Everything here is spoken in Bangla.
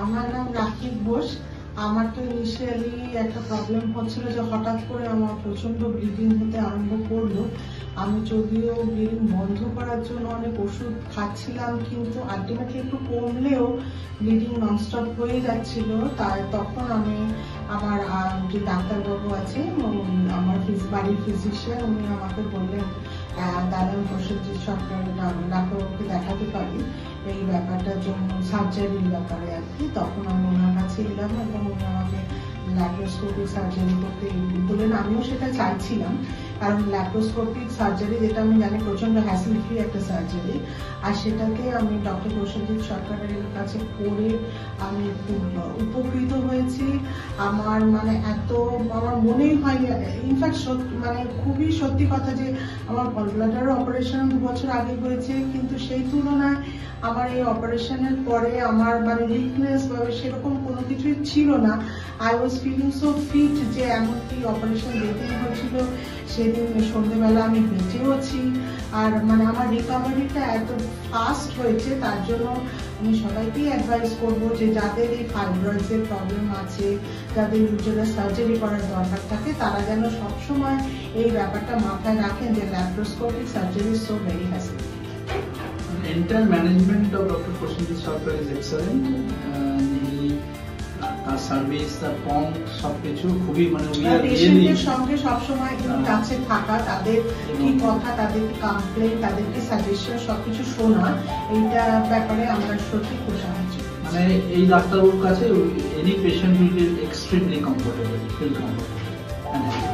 আমার নাম রাকিব বোস। আমার তো ইনিশিয়ালি একটা প্রবলেম হচ্ছিল যে হঠাৎ করে আমার প্রচন্ড ব্লিডিং হতে আরম্ভ করলো। আমি যদিও ব্লিডিং বন্ধ করার জন্য অনেক ওষুধ খাচ্ছিলাম, কিন্তু আলটিমেটলি একটু কমলেও ব্লিডিং ননস্টপ হয়ে যাচ্ছিল। তাই তখন আমি আমার যে ডাক্তারবাবু আছে, আমার বাড়ির ফিজিশিয়ান, উনি আমাকে বললেন দাদা প্রসেনজিৎ সরকার ডাক্তারবাবুকে দেখাতে পারি এই ব্যাপারটার জন্য, সার্জারির ব্যাপারে আর কি। তখন আমি ওনার কাছে এলাম এবং উনি আমাকে ল্যাপ্রোস্কোপিক সার্জারি করতে বললেন। আমিও সেটা চাইছিলাম, কারণ ল্যাপ্রোস্কোপিক সার্জারি, যেটা আমি জানি প্রচন্ড হ্যাসেল ফ্রি একটা সার্জারি, আর সেটাকে আমি ডক্টর প্রসেনজিৎ সরকারের কাছে করে আমি খুব উপকৃত হয়েছি। আমার আমার মনেই হয়নি, ইনফ্যাক্ট মানে খুবই সত্যি কথা যে আমার গলব্লাডার অপারেশন 2 বছর আগে হয়েছে, কিন্তু সেই তুলনায় আমার এই অপারেশনের পরে আমার মানে উইকনেস বা সেরকম কোনো কিছুই ছিল না। I was feeling so fit যে এমনকি অপারেশন যেদিন হয়েছিল সেদিন সন্ধ্যেবেলা আমি বেঁচেওছি। আর মানে আমার রিকভারিটা এত ফাস্ট হয়েছে, তার জন্য আমি সবাইকেই অ্যাডভাইস করবো যে যাদের এই ফাইব্রয়েডসের প্রবলেম আছে, যাদের ইউটেরাস সার্জারি করার দরকার থাকে, তারা যেন সবসময় এই ব্যাপারটা মাথায় রাখেন যে laparoscopic surgery is so very hassle. Entire management of Dr. Prosenjit Sarkar is excellent. তার সার্ভিস, তার পম্প, সবকিছু খুবই মানে পেশেন্টের সঙ্গে সবসময় কাছে থাকা, তাদের কি কথা, তাদের কি কমপ্লেন, তাদেরকে সাজেশন সবকিছু শোনা, এইটা ব্যাপারে আমরা সত্যি খুশি হচ্ছি। মানে এই ডাক্তারবাবুর কাছে any patient will be extremely comfortable, feel comfortable.